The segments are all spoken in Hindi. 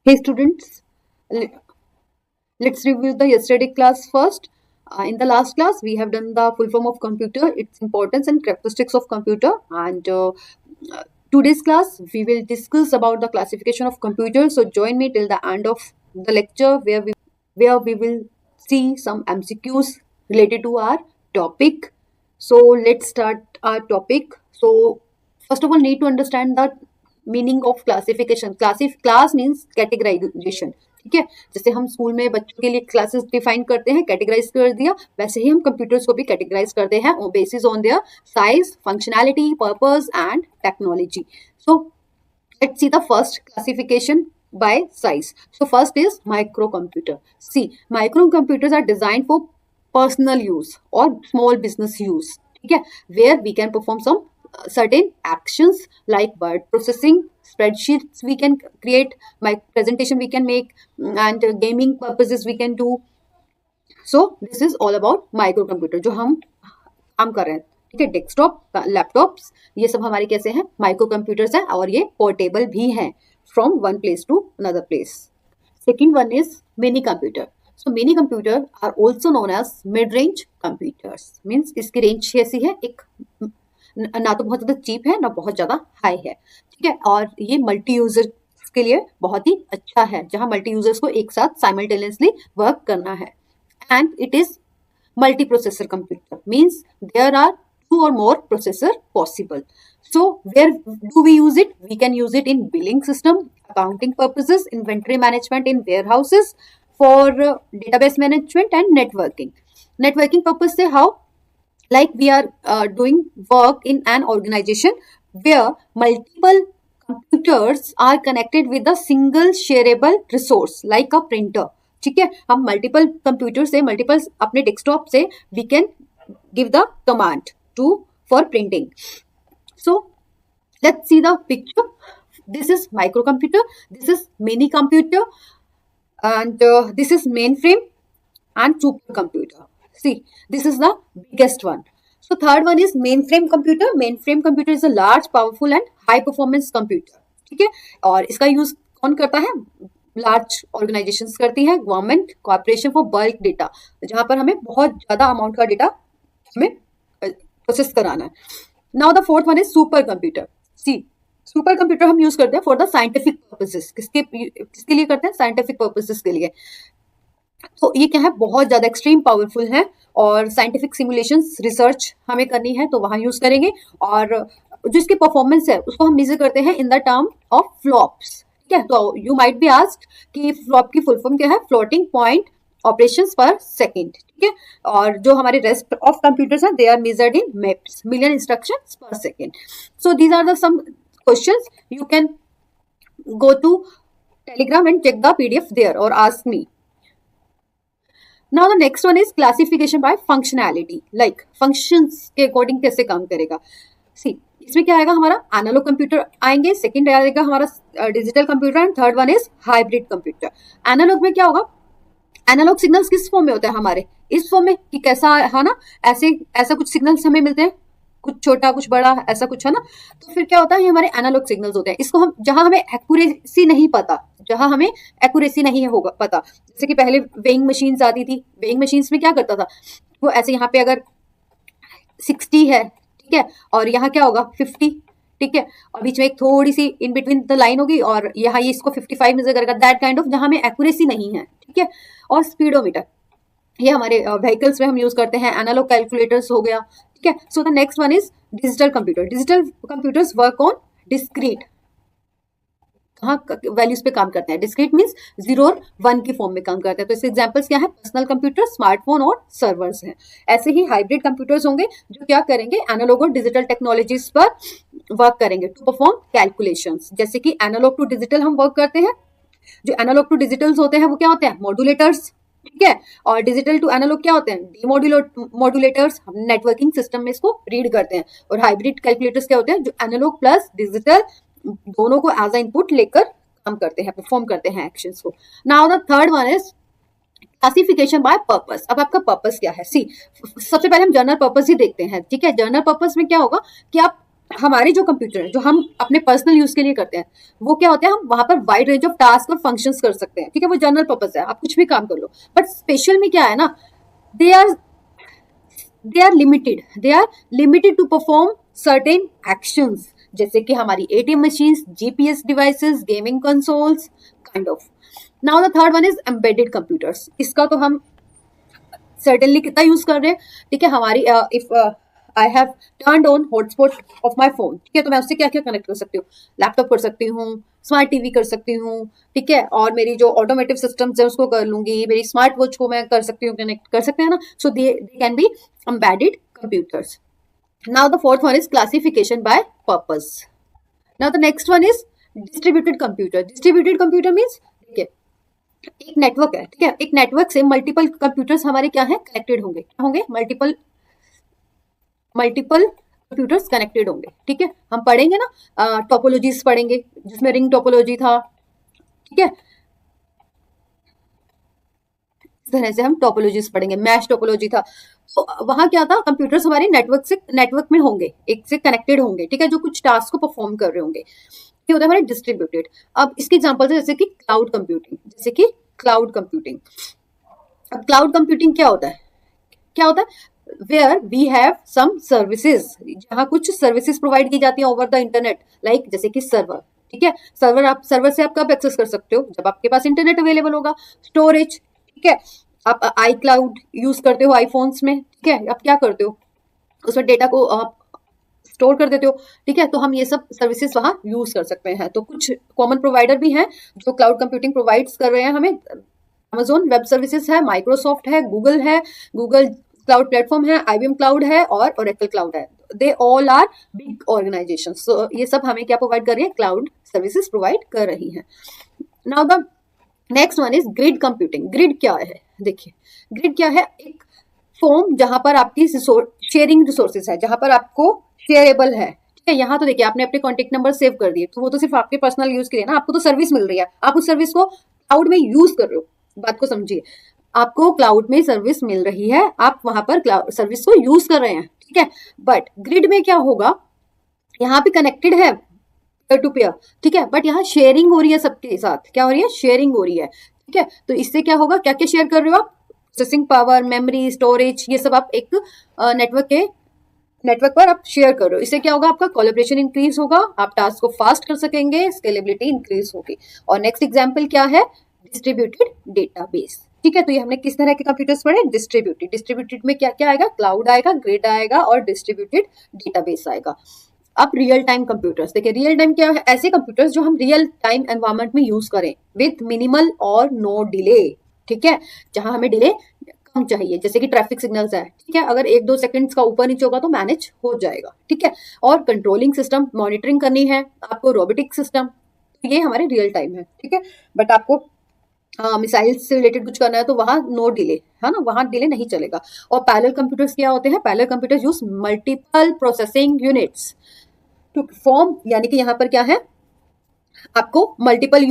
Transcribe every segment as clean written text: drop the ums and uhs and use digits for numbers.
Hey students, le- let's review the yesterday class first. In the last class, we have done the full form of computer, its importance and characteristics of computer. And today's class, we will discuss about the classification of computers. So join me till the end of the lecture where we will see some MCQs related to our topic. So let's start our topic. So first of all, need to understand the meaning of classification. Class means categorization. ठीक है, जैसे हम स्कूल में बच्चों के लिए क्लासेस डिफाइन करते हैं, कैटेगराइज कर दिया, वैसे ही हम कंप्यूटर्स को भी कैटेगराइज करते हैं basis on their size, functionality, purpose and technology. So let's see the first classification by size. So first is microcomputer. See, microcomputers are designed for personal use or small business use. ठीक है, where we can perform some certain actions like word processing, spreadsheets we can create, my presentation we can make, and gaming purposes we can do. So this is all about microcomputer जो हम काम कर रहे हैं। ठीक है, डेस्कटॉप, लैपटॉप्स, ये सब हमारे कैसे हैं, माइक्रो कंप्यूटर्स हैं, और ये पोर्टेबल भी हैं from one place to another place. Second one is mini computer. So mini computer are also known as mid range computers. Means इसकी रेंज कैसी है, एक ना तो बहुत ज़्यादा चीप है ना बहुत ज़्यादा हाई है। ठीक है, और ये मल्टी यूजर के लिए बहुत ही अच्छा है, जहाँ मल्टी यूजर्स को एक साथ साइमल्टेनियसली वर्क करना है। And it is multiprocessor computer, means there are two or more processor possible. So where do we use it? We can use it in billing system, accounting purposes, inventory management in warehouses, for database management and networking. Networking purpose say how, like we are doing work in an organization where multiple computers are connected with a single shareable resource like a printer. ठीक है, हम मल्टीपल कंप्यूटर से, मल्टीपल अपने डेस्कटॉप से we can give the command to for printing. So let's see the picture. This is micro computer, this is mini computer, and this is mainframe and supercomputer. See, this is the biggest one. So third one is mainframe computer. Mainframe computer is a large, powerful and high performance computer. ठीक है, और इसका यूज कौन करता है, लार्ज ऑर्गेनाइजेशंस करती हैं, government, corporation for bulk data, जहां पर हमें बहुत ज्यादा अमाउंट का डेटा हमें प्रोसेस कराना है। Now the fourth one is super computer. See, super computer हम यूज करते हैं फॉर द साइंटिफिक पर्पसेस। किसके लिए करते हैं, साइंटिफिक पर्पसेस के लिए। तो ये क्या है, बहुत ज्यादा एक्सट्रीम पावरफुल है, और साइंटिफिक सिमुलेशंस रिसर्च हमें करनी है तो वहां यूज करेंगे। और जो इसकी परफॉर्मेंस है उसको हम मेजर करते हैं in the term of flops. ठीक है, तो यू माइट बी आस्क्ड कि फ्लॉप की फुल फॉर्म क्या है, floating point operations per second. ठीक है, और जो हमारे रेस्ट ऑफ कंप्यूटर्स हैं they are measured in MIPS, million instructions per second. So these are the some questions, you can go to Telegram and check the PDF there or ask me. Now the next one is classification by functionality, like functions के अकॉर्डिंग कैसे काम करेगा। See, इसमें क्या आएगा, हमारा एनालॉग कंप्यूटर आएंगे, सेकंड आएगा हमारा digital computer, and third one is hybrid computer. Analog में क्या होगा, एनालॉग सिग्नल्स किस फॉर्म में होते हैं हमारे, इस फॉर्म में कि कैसा है ना, ऐसा कुछ सिग्नल्स हमें मिलते हैं, कुछ छोटा कुछ बड़ा, ऐसा कुछ है ना। तो फिर क्या होता है, ये हमारे एनालॉग सिग्नल्स होते हैं। इसको हम, जहां हमें एक्यूरेसी नहीं पता, जहां हमें एक्यूरेसी नहीं होगा पता, जैसे कि पहले वेइंग मशीन्स आती थी, वेइंग मशीन्स में क्या करता था वो, ऐसे यहाँ पे अगर 60 है, ठीक है, और यहाँ क्या होगा 50, ठीक है, और बीच में एक थोड़ी सी इन बिटवीन द लाइन होगी, और यहाँ ये इसको 55 मेजर करेगा, दैट काइंड ऑफ, जहां हमें एक्यूरेसी नहीं है। ठीक है, और स्पीडोमीटर, ये हमारे व्हीकल्स में हम यूज करते हैं, एनालॉग कैलकुलेटर्स हो गया। ठीक है, so the next one is digital computer. Digital computers work on discrete, कहाँ वैल्यूज पे काम करते हैं, डिस्क्रीट मींस 0 और 1 की फॉर्म में काम करते हैं। तो इसके एग्जांपल्स क्या है, पर्सनल कंप्यूटर, स्मार्टफोन और सर्वर्स हैं। ऐसे ही हाइब्रिड कंप्यूटर्स होंगे जो क्या करेंगे, एनालॉग और डिजिटल टेक्नोलॉजीज पर वर्क करेंगे टू परफॉर्म कैलकुलेशंस। जैसे कि एनालॉग टू डिजिटल हम वर्क करते हैं, जो एनालॉग टू डिजिटल्स होते हैं वो क्या होते हैं, मॉड्यूलेटर्स। ठीक है, और डिजिटल टू एनालॉग क्या होते हैं, डीमॉड्यूलेटर्स। हम नेटवर्किंग सिस्टम में इसको रीड करते हैं। और हाइब्रिड कैलकुलेटर्स क्या होते हैं, जो एनालॉग प्लस डिजिटल दोनों को एज अ इनपुट लेकर काम करते हैं, परफॉर्म करते हैं एक्शंस को। Now the third one is classification by purpose. अब आपका पर्पस क्या है, सी, सबसे पहले हम जर्नल पर्पस ही देखते हैं। ठीक है, जर्नल पर्पस में क्या होगा कि आप हमारे जो कंप्यूटर है जो हम अपने पर्सनल यूज के लिए करते हैं, वो क्या होते हैं, हम वहां पर वाइड रेंज ऑफ टास्क और फंक्शंस कर सकते हैं, ठीक है, वो जनरल पर्पस है, आप कुछ भी काम कर लो। बट स्पेशल में क्या है ना, they are they are limited to perform certain actions, जैसे कि हमारी ATM machines, GPS devices, gaming consoles, kind of. Now the third one is embedded computers. इसका तो हम सर्टेनली कितना यूज कर रहे हैं, ठीक है, हमारी if I have turned on hotspot of my phone, ठीक है, तो मैं उससे क्या क्या कनेक्ट कर सकती हूँ, लैपटॉप कर सकती हूँ, स्मार्ट टीवी कर सकती हूँ, ठीक है, और मेरी जो ऑटोमेटिव सिस्टम्स है उसको कर लूंगी, मेरी स्मार्ट वॉच को मैं कर सकती हूँ, कनेक्ट कर सकते हैं ना, so they can be embedded computers. Now the fourth one is classification by purpose. Now the next one is distributed computer. Distributed computer means, देखिए, एक नेटवर्क है, ठीक है, एक नेटवर्क से मल्टीपल कंप्यूटर्स हमारे क्या है, कनेक्टेड होंगे, क्या होंगे, मल्टीपल मल्टीपल कंप्यूटर्स कनेक्टेड होंगे, ठीक है, हम पढ़ेंगे ना टोपोलॉजीज पढ़ेंगे, जिसमें रिंग टोपोलॉजी था, ठीक है, इस तरह से हम टोपोलॉजीज पढ़ेंगे, मैश टोपोलॉजी था। तो वहां क्या था, कंप्यूटर्स हमारे नेटवर्क में होंगे, एक से कनेक्टेड होंगे, ठीक है, जो कुछ टास्क को परफॉर्म कर रहे होंगे, ये होता है हमारे डिस्ट्रीब्यूटेड। अब इसके एग्जांपल्स है जैसे कि क्लाउड कंप्यूटिंग, जैसे कि क्लाउड कंप्यूटिंग। अब क्लाउड कंप्यूटिंग क्या होता है, क्या होता है, where we have some services, जहाँ कुछ सर्विसेज प्रोवाइड की जाती है ओवर द इंटरनेट, लाइक जैसे कि सर्वर, ठीक है, सर्वर से आप कब एक्सेस कर सकते हो, जब आपके पास इंटरनेट अवेलेबल होगा। स्टोरेज, ठीक है, आप आई क्लाउड यूज करते हो आईफोन्स में, ठीक है, आप क्या करते हो, उसमें डेटा को आप स्टोर कर देते हो, ठीक है, तो हम ये सब सर्विसेज वहां यूज कर सकते हैं। तो कुछ कॉमन प्रोवाइडर भी हैं जो क्लाउड कंप्यूटिंग प्रोवाइड्स कर रहे हैं हमें। अमेजोन वेब सर्विसेज है, माइक्रोसॉफ्ट है, गूगल क्लाउड प्लेटफॉर्म है, आईबीएम क्लाउड है और ओरेकल क्लाउड है। They all are big organisation, so ये सब हमें क्या प्रोवाइड कर रही है, क्लाउड सर्विसेज प्रोवाइड कर रही है। Now the next one is grid computing. Grid क्या है, देखिए, ग्रिड क्या है, एक फॉर्म जहां पर आपकी शेयरिंग रिसोर्सेज है, जहां पर आपको शेयरेबल है, ठीक है, यहाँ तो देखिए आपने अपने कॉन्टेक्ट नंबर सेव कर दिए, तो वो तो सिर्फ आपके पर्सनल यूज के लिए ना, आपको तो सर्विस मिल रही है, आप उस सर्विस को क्लाउड में यूज कर रहे हो, बात को समझिए, आपको क्लाउड में सर्विस मिल रही है, आप वहां पर क्लाउड सर्विस को यूज कर रहे हैं, ठीक है। बट ग्रिड में क्या होगा, यहाँ पे कनेक्टेड है पेयर टू पेयर, ठीक है, बट यहाँ शेयरिंग हो रही है सबके साथ, क्या हो रही है, शेयरिंग हो रही है, ठीक है, तो इससे क्या होगा, क्या क्या शेयर कर रहे हो आप, प्रोसेसिंग पावर, मेमोरी, स्टोरेज, ये सब आप एक नेटवर्क पर आप शेयर कर रहे हो। इससे क्या होगा, आपका कोलैबोरेशन इंक्रीज होगा, आप टास्क को फास्ट कर सकेंगे, स्केलेबिलिटी इंक्रीज होगी। और नेक्स्ट एग्जांपल क्या है, डिस्ट्रीब्यूटेड डेटाबेस, ठीक है, तो ये हमने किस तरह के कंप्यूटर्स पढ़े, डिस्ट्रीब्यूटेड में क्या क्या आएगा, क्लाउड आएगा, ग्रिड आएगा और डिस्ट्रीब्यूटेड डेटाबेस आएगा। अब रियल टाइम कंप्यूटर्स देखिए, रियल टाइम क्या है, ऐसे कंप्यूटर्स जो हम रियल टाइम एनवायरमेंट में यूज करें विथ मिनिमल और नो डिले, ठीक है, जहां हमें डिले कम चाहिए, जैसे कि ट्रैफिक सिग्नल्स है, ठीक है, अगर 1-2 सेकंड्स का ऊपर नीचे होगा तो मैनेज हो जाएगा, ठीक है, और कंट्रोलिंग सिस्टम, मॉनिटरिंग करनी है आपको, रोबोटिक सिस्टम, ये हमारे रियल टाइम है, ठीक है। बट आपको मिसाइल से रिलेटेड कुछ करना है तो वहां नो डिले है ना, वहां डिले नहीं चलेगा। और पैरेलल कंप्यूटर्स क्या होते हैं, parallel computers use multiple processing units to perform, यानी कि यहाँ पर क्या है, आपको मल्टीपल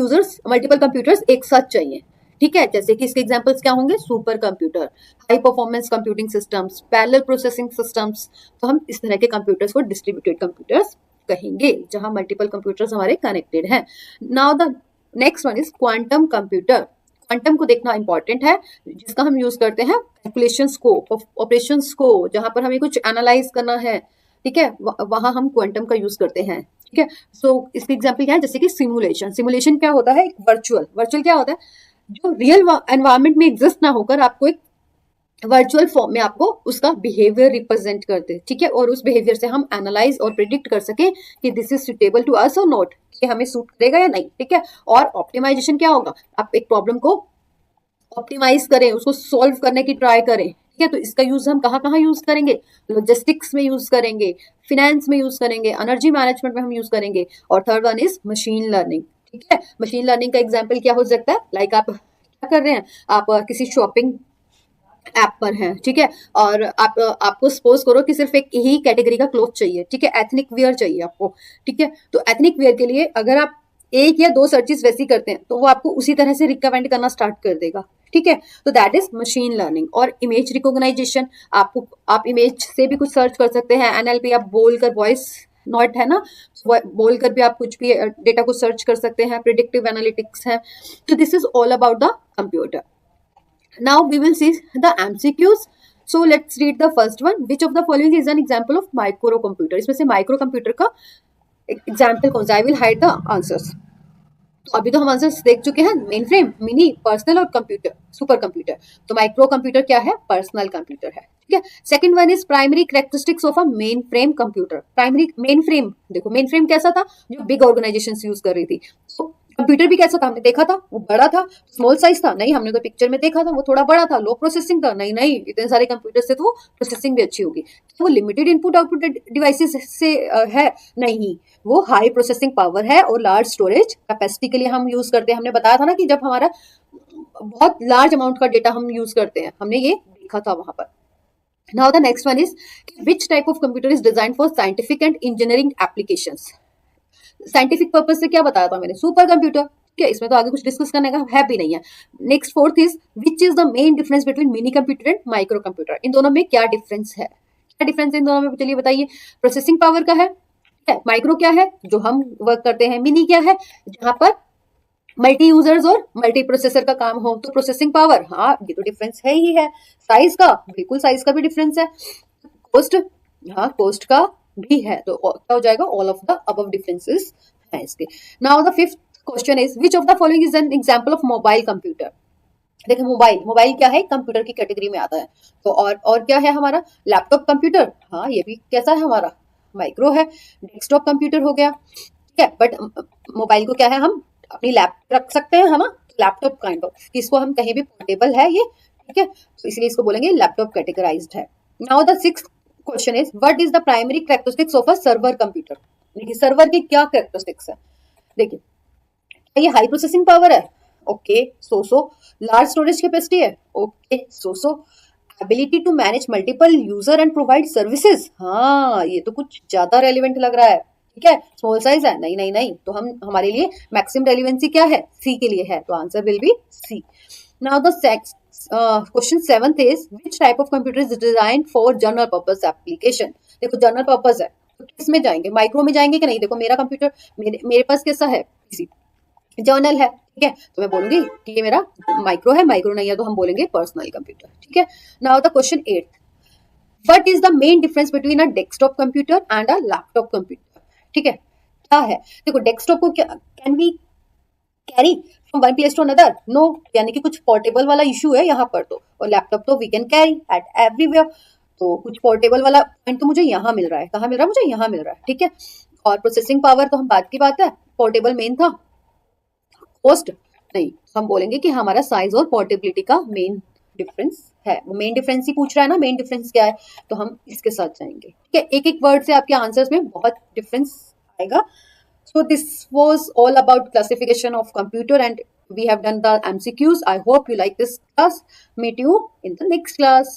कंप्यूटर्स एक साथ चाहिए, ठीक है, जैसे कि इसके एग्जांपल्स क्या होंगे, super computer, high performance computing systems, parallel processing systems. तो हम इस तरह के कंप्यूटर्स को डिस्ट्रीब्यूटेड कंप्यूटर्स कहेंगे, जहां मल्टीपल कंप्यूटर्स हमारे कनेक्टेड हैं। Now the next one is quantum computer. Quantum को देखना इंपॉर्टेंट है, जिसका हम यूज करते हैं कैलकुलेशंस को, ऑपरेशंस को, जहां पर हमें कुछ एनालाइज करना है, ठीक है, वहां हम क्वांटम का यूज करते हैं, ठीक है। सो इसके एग्जांपल क्या है, जैसे कि सिमुलेशन। सिमुलेशन क्या होता है, एक वर्चुअल क्या होता है, जो रियल एनवायरमेंट में एग्जिस्ट ना होकर आपको एक वर्चुअल फॉर्म में आपको उसका बिहेवियर रिप्रेजेंट करते, ठीक है, और उस बिहेवियर से हम एनालाइज और प्रिडिक्ट कर सके कि this is suitable to us और नॉट, कि हमें सूट करेगा या नहीं, ठीक है। और ऑप्टिमाइजेशन क्या होगा, आप एक प्रॉब्लम को ऑप्टिमाइज करें, उसको सॉल्व करने की ट्राई करें, ठीक है, तो इसका यूज हम कहाँ कहाँ यूज करेंगे, लॉजिस्टिक्स में यूज करेंगे, फिनेंस में यूज करेंगे, एनर्जी मैनेजमेंट में हम यूज करेंगे। और third one is machine learning, ठीक है, मशीन लर्निंग का एग्जाम्पल क्या हो सकता है, लाइक आप क्या कर रहे हैं, आप किसी शॉपिंग ऐप पर हैं, ठीक है, और आपको सपोज करो कि सिर्फ एक ही कैटेगरी का क्लोथ चाहिए, ठीक है, एथनिक वियर चाहिए आपको, ठीक है, तो एथनिक वियर के लिए अगर आप 1 या 2 सर्चेस वैसी करते हैं तो वो आपको उसी तरह से रिकमेंड करना स्टार्ट कर देगा, ठीक है, तो दैट इज मशीन लर्निंग। और इमेज रिकॉग्नाइजेशन, आप इमेज से भी कुछ सर्च कर सकते हैं, एनएलपी, आप बोलकर वॉइस नॉट है ना, बोल कर भी आप कुछ भी डेटा को सर्च कर सकते हैं, प्रिडिक्टिव एनालिटिक्स है। तो this is all about the computer. Now we will see the MCQs. So let's read the first one. Which of the following is an example of microcomputer? इसमें से माइक्रो कंप्यूटर का एग्जाम्पल कौन सा? I will hide the answers. तो अभी तो हम आंसर्स देख चुके हैं, मेन फ्रेम, मिनी, पर्सनल और कंप्यूटर, सुपर कंप्यूटर. तो माइक्रो कंप्यूटर क्या है? पर्सनल कंप्यूटर है. ठीक है. Second one is primary characteristics of a main frame computer. Primary main frame, देखो मेन फ्रेम कैसा था? जो बिग ऑर्गेनाइजेशन यूज कर रही थी. तो कंप्यूटर भी कैसा था? हमने देखा था वो बड़ा था, स्मॉल साइज था? नहीं, हमने तो पिक्चर में देखा था वो थोड़ा बड़ा था, लो प्रोसेसिंग था? नहीं नहीं, इतने सारे कंप्यूटर से तो वो प्रोसेसिंग भी अच्छी होगी. तो वो लिमिटेड इनपुट आउटपुट डिवाइसेस से है? नहीं, वो हाई प्रोसेसिंग पावर है और लार्ज स्टोरेज कैपेसिटी के लिए हम यूज करते हैं. हमने बताया था ना कि जब हमारा बहुत लार्ज अमाउंट का डेटा हम यूज करते हैं, हमने ये देखा था वहां पर. Now the next one is which type of computer is design for scientific and engineering applications. Scientific purpose से क्या बताया था मैंने? Super computer. क्या इसमें तो आगे कुछ डिस्कस करने का है भी नहीं है. Next fourth is which is the main difference between mini computer and micro computer. इन दोनों में क्या डिफरेंस है? क्या डिफरेंस है इन दोनों में? चलिए बताइए. प्रोसेसिंग पावर का है. माइक्रो क्या है? जो हम वर्क करते हैं. मिनी क्या है? जहां पर मल्टी यूजर्स और मल्टी प्रोसेसर का काम हो. तो प्रोसेसिंग पावर, हाँ ये तो डिफरेंस है ही है. साइज का, बिल्कुल साइज का भी डिफरेंस है. कॉस्ट, हाँ कॉस्ट का भी है. तो क्या हो जाएगा? All of the above differences है इसके. Now the fifth question is which of the following is an example of mobile computer. देखिए मोबाइल, मोबाइल क्या है? कंप्यूटर की कैटेगरी में आता है. तो और क्या है हमारा? लैपटॉप कंप्यूटर, हाँ ये भी कैसा है हमारा? माइक्रो है. डेस्कटॉप कंप्यूटर हो गया. ठीक है. बट मोबाइल को क्या है? हम अपनी लैप रख सकते हैं, है ना? लैपटॉप काइंड ऑफ, इसको हम कहीं भी पोर्टेबल है ये. ठीक है. तो इसलिए इसको बोलेंगे लैपटॉप कैटेगराइज्ड है. Now the sixth question is what is the primary characteristics of a server computer. देखिए सर्वर की क्या कैरेक्टरिस्टिक्स है. देखिए ये हाई प्रोसेसिंग पावर है. Okay so large storage capacity है. Okay so ability to manage multiple user and provide services. हाँ ये तो कुछ ज्यादा रेलिवेंट लग रहा है. ठीक है. स्मॉल साइज है? नहीं नहीं नहीं. तो हम हमारे लिए मैक्सिमम रेलिवेंसी क्या है? सी के लिए है. तो answer will be C. Now the question seventh is which type of computer is design for general purpose application. देखो जनरल पर्पस है तो किस में जाएंगे? माइक्रो में जाएंगे कि नहीं? देखो मेरा कंप्यूटर, मेरे पास कैसा है? जर्नल है. ठीक है. तो मैं बोलूंगी कि ये मेरा माइक्रो है. माइक्रो नहीं है तो हम बोलेंगे पर्सनल कंप्यूटर. ठीक है. Now the question 8, what is the main difference between a desktop computer and a laptop computer. ठीक है. क्या है? देखो डेस्कटॉप को क्या can we carry from one place to another? No, यानी कि कुछ पोर्टेबल वाला इशू है यहाँ पर. तो और लैपटॉप तो we can carry at everywhere. तो कुछ पोर्टेबल वाला पॉइंट तो मुझे यहाँ मिल रहा है. कहाँ मिल रहा है? मुझे यहाँ मिल रहा है. ठीक है. और प्रोसेसिंग पावर तो हम बात की बात है, पोर्टेबल मेन था. कॉस्ट नहीं, हम बोलेंगे कि हमारा साइज और पोर्टेबिलिटी का मेन डिफरेंस है. वो मेन डिफरेंस ही पूछ रहा है ना, मेन डिफरेंस क्या है? तो हम इसके साथ जाएंगे. ठीक है. एक एक वर्ड से आपके आंसर्स में बहुत डिफरेंस आएगा. So this was all about classification of computer and we have done the MCQs. I hope you like this class. Meet you in the next class.